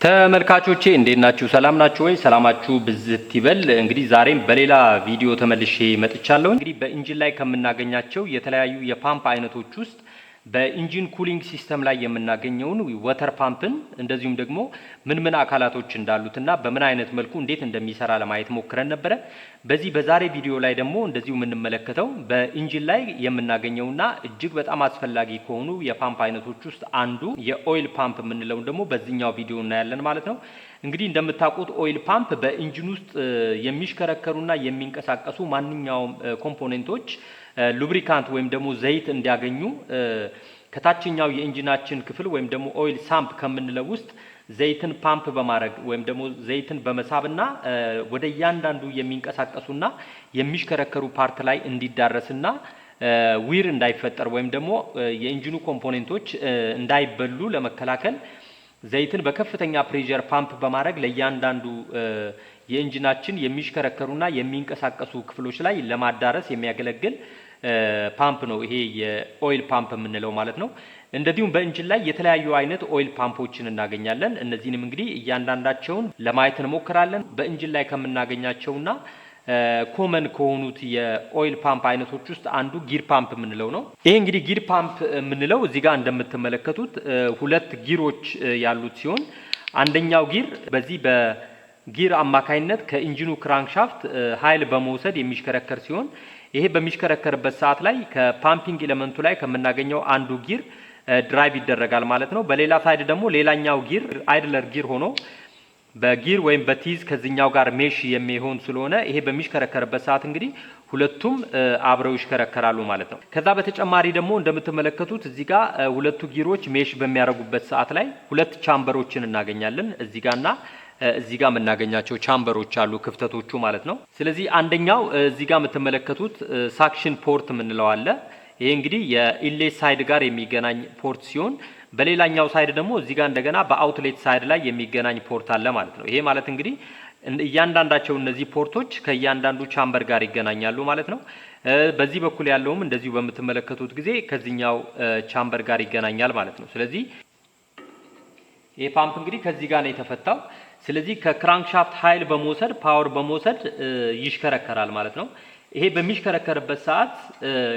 ተመልካቾቼ እንዴት ናችሁ? ሰላም ናችሁ ወይ? ሰላማችሁ ብዝት ይበል። እንግዲህ ዛሬም በሌላ ቪዲዮ ተመልሼ መጥቻለሁ። እንግዲህ በኢንጂን ላይ ከምናገኛቸው የተለያዩ የፓምፕ አይነቶች ውስጥ በኢንጂን ኩሊንግ ሲስተም ላይ የምናገኘውን ወተር ፓምፕን እንደዚሁም ደግሞ ምን አካላቶች እንዳሉትና በምን አይነት መልኩ እንዴት እንደሚሰራ ለማየት ሞክረን ነበረ። በዚህ በዛሬ ቪዲዮ ላይ ደግሞ እንደዚሁ የምንመለከተው በኢንጂን ላይ የምናገኘውና እጅግ በጣም አስፈላጊ ከሆኑ የፓምፕ አይነቶች ውስጥ አንዱ የኦይል ፓምፕ የምንለው ደግሞ በዚህኛው ቪዲዮ እናያለን ማለት ነው። እንግዲህ እንደምታውቁት ኦይል ፓምፕ በኢንጂን ውስጥ የሚሽከረከሩና የሚንቀሳቀሱ ማንኛውም ኮምፖኔንቶች ሉብሪካንት ወይም ደግሞ ዘይት እንዲያገኙ ከታችኛው የኢንጂናችን ክፍል ወይም ደግሞ ኦይል ሳምፕ ከምንለው ውስጥ ዘይትን ፓምፕ በማድረግ ወይም ደግሞ ዘይትን በመሳብና ወደ እያንዳንዱ የሚንቀሳቀሱና የሚሽከረከሩ ፓርት ላይ እንዲዳረስና ዊር እንዳይፈጠር ወይም ደግሞ የኢንጂኑ ኮምፖኔንቶች እንዳይበሉ ለመከላከል ዘይትን በከፍተኛ ፕሬሸር ፓምፕ በማድረግ ለእያንዳንዱ የኢንጂናችን የሚሽከረከሩና የሚንቀሳቀሱ ክፍሎች ላይ ለማዳረስ የሚያገለግል ፓምፕ ነው። ይሄ የኦይል ፓምፕ የምንለው ማለት ነው። እንደዚሁም በኢንጂን ላይ የተለያዩ አይነት ኦይል ፓምፖችን እናገኛለን። እነዚህንም እንግዲህ እያንዳንዳቸውን ለማየት እንሞክራለን። በኢንጂን ላይ ከምናገኛቸውና ኮመን ከሆኑት የኦይል ፓምፕ አይነቶች ውስጥ አንዱ ጊር ፓምፕ የምንለው ነው። ይሄ እንግዲህ ጊር ፓምፕ የምንለው እዚህ ጋር እንደምትመለከቱት ሁለት ጊሮች ያሉት ሲሆን አንደኛው ጊር በዚህ በጊር አማካይነት ከኢንጂኑ ክራንክሻፍት ኃይል በመውሰድ የሚሽከረከር ሲሆን ይሄ በሚሽከረከርበት ሰዓት ላይ ከፓምፒንግ ኤሌመንቱ ላይ ከምናገኘው አንዱ ጊር ድራይቭ ይደረጋል ማለት ነው። በሌላ ሳይድ ደግሞ ሌላኛው ጊር አይድለር ጊር ሆኖ በጊር ወይም በቲዝ ከዚህኛው ጋር ሜሽ የሚሆን ስለሆነ ይሄ በሚሽከረከርበት ሰዓት እንግዲህ ሁለቱም አብረው ይሽከረከራሉ ማለት ነው። ከዛ በተጨማሪ ደግሞ እንደምትመለከቱት እዚህ ጋር ሁለቱ ጊሮች ሜሽ በሚያደርጉበት ሰዓት ላይ ሁለት ቻምበሮችን እናገኛለን። እዚህ ጋርና እዚህ ጋር የምናገኛቸው ቻምበሮች አሉ፣ ክፍተቶቹ ማለት ነው። ስለዚህ አንደኛው እዚህ ጋር የምትመለከቱት ሳክሽን ፖርት የምንለው አለ። ይሄ እንግዲህ የኢንሌት ሳይድ ጋር የሚገናኝ ፖርት ሲሆን በሌላኛው ሳይድ ደግሞ እዚህ ጋር እንደገና በአውትሌት ሳይድ ላይ የሚገናኝ ፖርት አለ ማለት ነው። ይሄ ማለት እንግዲህ እያንዳንዳቸው እነዚህ ፖርቶች ከእያንዳንዱ ቻምበር ጋር ይገናኛሉ ማለት ነው። በዚህ በኩል ያለውም እንደዚሁ በምትመለከቱት ጊዜ ከዚህኛው ቻምበር ጋር ይገናኛል ማለት ነው። ስለዚህ ይሄ ፓምፕ እንግዲህ ከዚህ ጋር ነው የተፈታው። ስለዚህ ከክራንክሻፍት ኃይል በመውሰድ ፓወር በመውሰድ ይሽከረከራል ማለት ነው። ይሄ በሚሽከረከርበት ሰዓት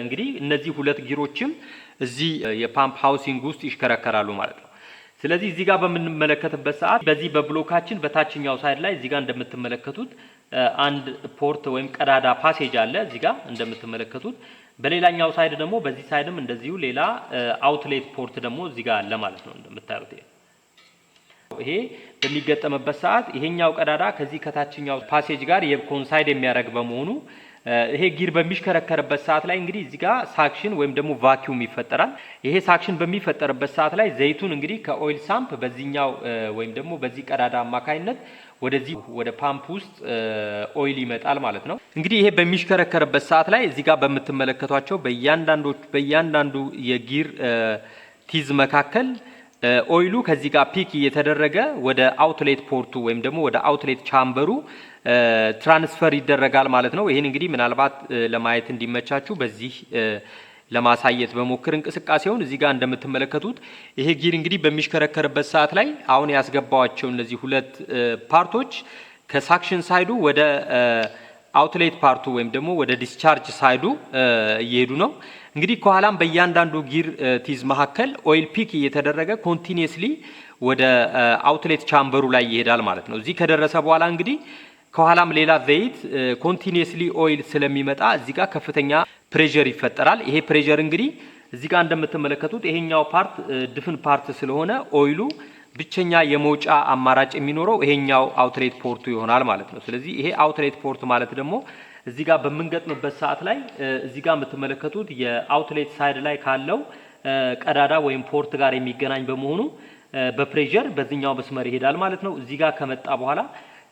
እንግዲህ እነዚህ ሁለት ጊሮችም እዚህ የፓምፕ ሃውሲንግ ውስጥ ይሽከረከራሉ ማለት ነው። ስለዚህ እዚህ ጋር በምንመለከትበት ሰዓት በዚህ በብሎካችን በታችኛው ሳይድ ላይ እዚህ ጋር እንደምትመለከቱት አንድ ፖርት ወይም ቀዳዳ ፓሴጅ አለ እዚህ ጋር እንደምትመለከቱት። በሌላኛው ሳይድ ደግሞ በዚህ ሳይድም እንደዚሁ ሌላ አውትሌት ፖርት ደግሞ እዚህ ጋር አለ ማለት ነው እንደምታዩት። ይሄ በሚገጠምበት ሰዓት ይሄኛው ቀዳዳ ከዚህ ከታችኛው ፓሴጅ ጋር የኮንሳይድ የሚያደርግ በመሆኑ ይሄ ጊር በሚሽከረከርበት ሰዓት ላይ እንግዲህ እዚህ ጋር ሳክሽን ወይም ደግሞ ቫኪዩም ይፈጠራል። ይሄ ሳክሽን በሚፈጠርበት ሰዓት ላይ ዘይቱን እንግዲህ ከኦይል ሳምፕ በዚህኛው ወይም ደግሞ በዚህ ቀዳዳ አማካይነት ወደዚህ ወደ ፓምፕ ውስጥ ኦይል ይመጣል ማለት ነው። እንግዲህ ይሄ በሚሽከረከርበት ሰዓት ላይ እዚህ ጋር በምትመለከቷቸው በእያንዳንዱ የጊር ቲዝ መካከል ኦይሉ ከዚህ ጋር ፒክ እየተደረገ ወደ አውትሌት ፖርቱ ወይም ደግሞ ወደ አውትሌት ቻምበሩ ትራንስፈር ይደረጋል ማለት ነው። ይሄን እንግዲህ ምናልባት ለማየት እንዲመቻችሁ በዚህ ለማሳየት በሞክር እንቅስቃሴውን እዚህ ጋር እንደምትመለከቱት ይሄ ጊር እንግዲህ በሚሽከረከርበት ሰዓት ላይ አሁን ያስገባዋቸው እነዚህ ሁለት ፓርቶች ከሳክሽን ሳይዱ ወደ አውትሌት ፓርቱ ወይም ደግሞ ወደ ዲስቻርጅ ሳይዱ እየሄዱ ነው። እንግዲህ ከኋላም በእያንዳንዱ ጊር ቲዝ መካከል ኦይል ፒክ እየተደረገ ኮንቲኒየስሊ ወደ አውትሌት ቻምበሩ ላይ ይሄዳል ማለት ነው። እዚህ ከደረሰ በኋላ እንግዲህ ከኋላም ሌላ ዘይት ኮንቲኒየስሊ ኦይል ስለሚመጣ እዚህ ጋር ከፍተኛ ፕሬሸር ይፈጠራል። ይሄ ፕሬሸር እንግዲህ እዚህ ጋር እንደምትመለከቱት ይሄኛው ፓርት ድፍን ፓርት ስለሆነ ኦይሉ ብቸኛ የመውጫ አማራጭ የሚኖረው ይሄኛው አውትሌት ፖርቱ ይሆናል ማለት ነው። ስለዚህ ይሄ አውትሌት ፖርት ማለት ደግሞ እዚህ ጋር በምንገጥምበት ሰዓት ላይ እዚህ ጋር የምትመለከቱት የአውትሌት ሳይድ ላይ ካለው ቀዳዳ ወይም ፖርት ጋር የሚገናኝ በመሆኑ በፕሬሸር በዚህኛው መስመር ይሄዳል ማለት ነው። እዚህ ጋር ከመጣ በኋላ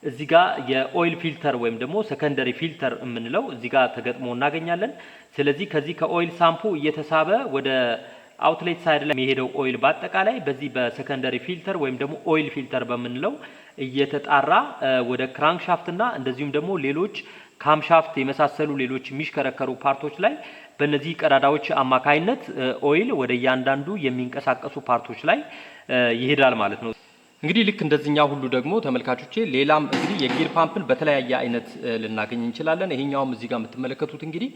እዚህ ጋር የኦይል ፊልተር ወይም ደግሞ ሰከንደሪ ፊልተር የምንለው እዚህ ጋር ተገጥሞ እናገኛለን። ስለዚህ ከዚህ ከኦይል ሳምፑ እየተሳበ ወደ አውትሌት ሳይድ ላይ የሚሄደው ኦይል በአጠቃላይ በዚህ በሰከንደሪ ፊልተር ወይም ደግሞ ኦይል ፊልተር በምንለው እየተጣራ ወደ ክራንክሻፍትና እንደዚሁም ደግሞ ሌሎች ካምሻፍት የመሳሰሉ ሌሎች የሚሽከረከሩ ፓርቶች ላይ በእነዚህ ቀዳዳዎች አማካይነት ኦይል ወደ እያንዳንዱ የሚንቀሳቀሱ ፓርቶች ላይ ይሄዳል ማለት ነው። እንግዲህ ልክ እንደዚህኛው ሁሉ ደግሞ ተመልካቾቼ ሌላም እንግዲህ የጊር ፓምፕን በተለያየ አይነት ልናገኝ እንችላለን። ይሄኛውም እዚህ ጋር የምትመለከቱት እንግዲህ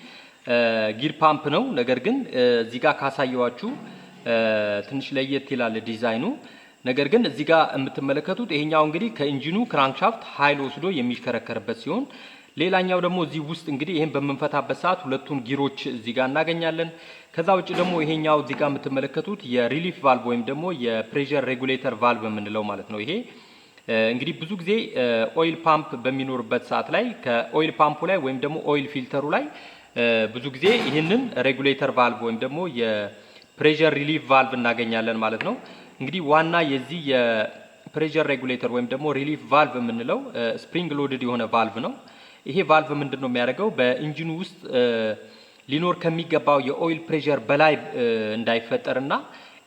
ጊር ፓምፕ ነው። ነገር ግን እዚህ ጋር ካሳየዋችሁ ትንሽ ለየት ይላል ዲዛይኑ። ነገር ግን እዚህ ጋር የምትመለከቱት ይሄኛው እንግዲህ ከኢንጂኑ ክራንክሻፍት ኃይል ወስዶ የሚሽከረከርበት ሲሆን ሌላኛው ደግሞ እዚህ ውስጥ እንግዲህ ይሄን በመንፈታበት ሰዓት ሁለቱን ጊሮች እዚህ ጋር እናገኛለን። ከዛ ውጪ ደግሞ ይሄኛው እዚህ ጋር የምትመለከቱት የሪሊፍ ቫልቭ ወይም ደግሞ የፕሬሸር ሬጉሌተር ቫልቭ የምንለው ማለት ነው። ይሄ እንግዲህ ብዙ ጊዜ ኦይል ፓምፕ በሚኖርበት ሰዓት ላይ ከኦይል ፓምፑ ላይ ወይም ደግሞ ኦይል ፊልተሩ ላይ ብዙ ጊዜ ይህንን ሬጉሌተር ቫልቭ ወይም ደግሞ የፕሬሸር ሪሊፍ ቫልቭ እናገኛለን ማለት ነው። እንግዲህ ዋና የዚህ የፕሬሸር ሬጉሌተር ወይም ደግሞ ሪሊፍ ቫልቭ የምንለው ስፕሪንግ ሎድድ የሆነ ቫልቭ ነው። ይሄ ቫልቭ ምንድነው የሚያደርገው በኢንጂኑ ውስጥ ሊኖር ከሚገባው የኦይል ፕሬሸር በላይ እንዳይፈጠርና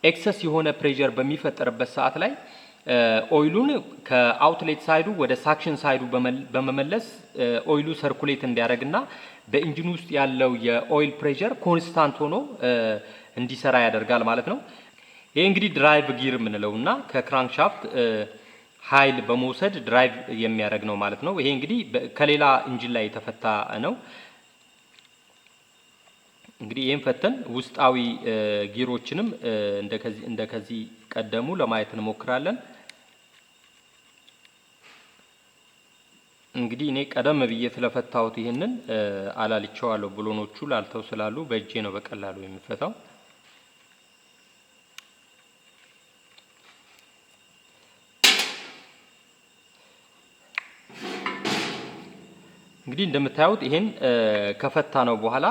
ኤክሰስ የሆነ ፕሬሸር በሚፈጠርበት ሰዓት ላይ ኦይሉን ከአውትሌት ሳይዱ ወደ ሳክሽን ሳይዱ በመመለስ ኦይሉ ሰርኩሌት እንዲያደርግና በኢንጂኑ ውስጥ ያለው የኦይል ፕሬሸር ኮንስታንት ሆኖ እንዲሰራ ያደርጋል ማለት ነው። ይሄ እንግዲህ ድራይቭ ጊር የምንለውና ከክራንክሻፍት ኃይል በመውሰድ ድራይቭ የሚያደርግ ነው ማለት ነው። ይሄ እንግዲህ ከሌላ ኢንጂን ላይ የተፈታ ነው። እንግዲህ ይሄን ፈተን ውስጣዊ ጊሮችንም እንደከዚህ ቀደሙ ለማየት እንሞክራለን። እንግዲህ እኔ ቀደም ብዬ ስለፈታሁት ይሄንን አላልቸዋለሁ። ብሎኖቹ ላልተው ስላሉ በእጄ ነው በቀላሉ የሚፈታው። እንግዲህ እንደምታዩት ይሄን ከፈታ ነው በኋላ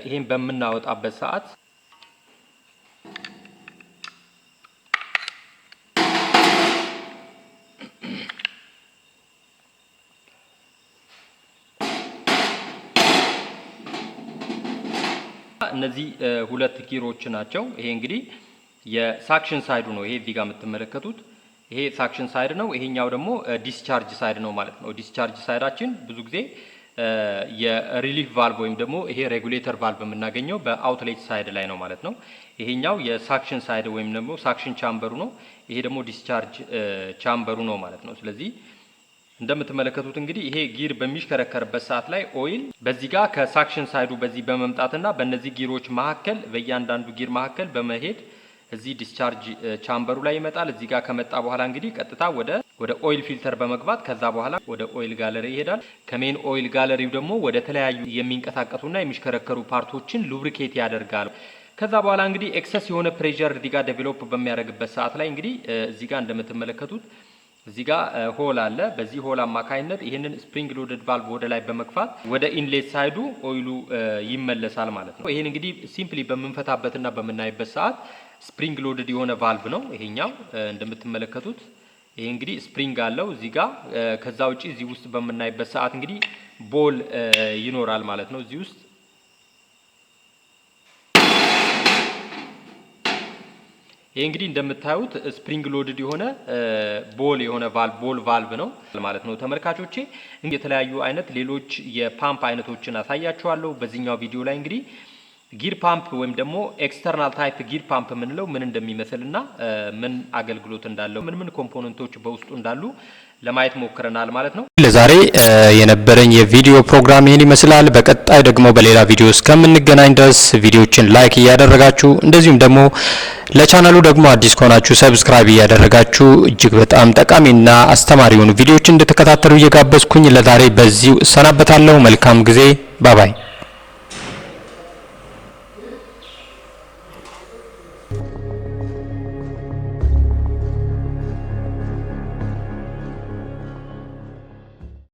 ይሄን በመናወጣበት ሰዓት እነዚህ ሁለት ጊሮች ናቸው። ይሄ እንግዲህ የሳክሽን ሳይዱ ነው። ይሄ እዚህ ጋር የምትመለከቱት ይሄ ሳክሽን ሳይድ ነው። ይሄኛው ደግሞ ዲስቻርጅ ሳይድ ነው ማለት ነው። ዲስቻርጅ ሳይዳችን ብዙ ጊዜ የሪሊፍ ቫልቭ ወይም ደግሞ ይሄ ሬጉሌተር ቫልቭ የምናገኘው በአውትሌት ሳይድ ላይ ነው ማለት ነው። ይሄኛው የሳክሽን ሳይድ ወይም ደግሞ ሳክሽን ቻምበሩ ነው። ይሄ ደግሞ ዲስቻርጅ ቻምበሩ ነው ማለት ነው። ስለዚህ እንደምትመለከቱት እንግዲህ ይሄ ጊር በሚሽከረከርበት ሰዓት ላይ ኦይል በዚህ ጋር ከሳክሽን ሳይዱ በዚህ በመምጣትና በእነዚህ ጊሮች መካከል በእያንዳንዱ ጊር መካከል በመሄድ እዚህ ዲስቻርጅ ቻምበሩ ላይ ይመጣል። እዚህ ጋር ከመጣ በኋላ እንግዲህ ቀጥታ ወደ ኦይል ፊልተር በመግባት ከዛ በኋላ ወደ ኦይል ጋለሪ ይሄዳል። ከሜን ኦይል ጋለሪው ደግሞ ወደ ተለያዩ የሚንቀሳቀሱና የሚሽከረከሩ ፓርቶችን ሉብሪኬት ያደርጋል። ከዛ በኋላ እንግዲህ ኤክሰስ የሆነ ፕሬሸር እዚህ ጋር ዴቨሎፕ በሚያደርግበት ሰዓት ላይ እንግዲህ እዚህ ጋር እንደምትመለከቱት እዚህ ጋር ሆል አለ። በዚህ ሆል አማካይነት ይሄንን ስፕሪንግ ሎድድ ቫልቭ ወደ ላይ በመክፋት ወደ ኢንሌት ሳይዱ ኦይሉ ይመለሳል ማለት ነው። ይሄን እንግዲህ ሲምፕሊ በምንፈታበትና በምናይበት ሰዓት ስፕሪንግ ሎድድ የሆነ ቫልቭ ነው ይሄኛው እንደምትመለከቱት። ይሄ እንግዲህ ስፕሪንግ አለው እዚህ ጋር። ከዛ ውጪ እዚህ ውስጥ በምናይበት ሰዓት እንግዲህ ቦል ይኖራል ማለት ነው እዚህ ውስጥ። ይሄ እንግዲህ እንደምታዩት ስፕሪንግ ሎድድ የሆነ ቦል የሆነ ቦል ቫልቭ ነው ማለት ነው ተመልካቾቼ። እንግዲህ የተለያዩ አይነት ሌሎች የፓምፕ አይነቶችን አሳያችኋለሁ በዚህኛው ቪዲዮ ላይ። እንግዲህ ጊር ፓምፕ ወይም ደግሞ ኤክስተርናል ታይፕ ጊር ፓምፕ የምንለው ምን እንደሚመስልና ምን አገልግሎት እንዳለው ምን ኮምፖነንቶች በውስጡ እንዳሉ ለማየት ሞክረናል ማለት ነው። ለዛሬ የነበረኝ የቪዲዮ ፕሮግራም ይሄን ይመስላል። በቀጣይ ደግሞ በሌላ ቪዲዮ እስከምንገናኝ ድረስ ቪዲዮችን ላይክ እያደረጋችሁ እንደዚሁም ደግሞ ለቻናሉ ደግሞ አዲስ ከሆናችሁ ሰብስክራይብ እያደረጋችሁ እጅግ በጣም ጠቃሚና አስተማሪ የሆኑ ቪዲዮችን እንድትከታተሉ እየጋበዝኩኝ ለዛሬ በዚሁ እሰናበታለሁ። መልካም ጊዜ። ባይ።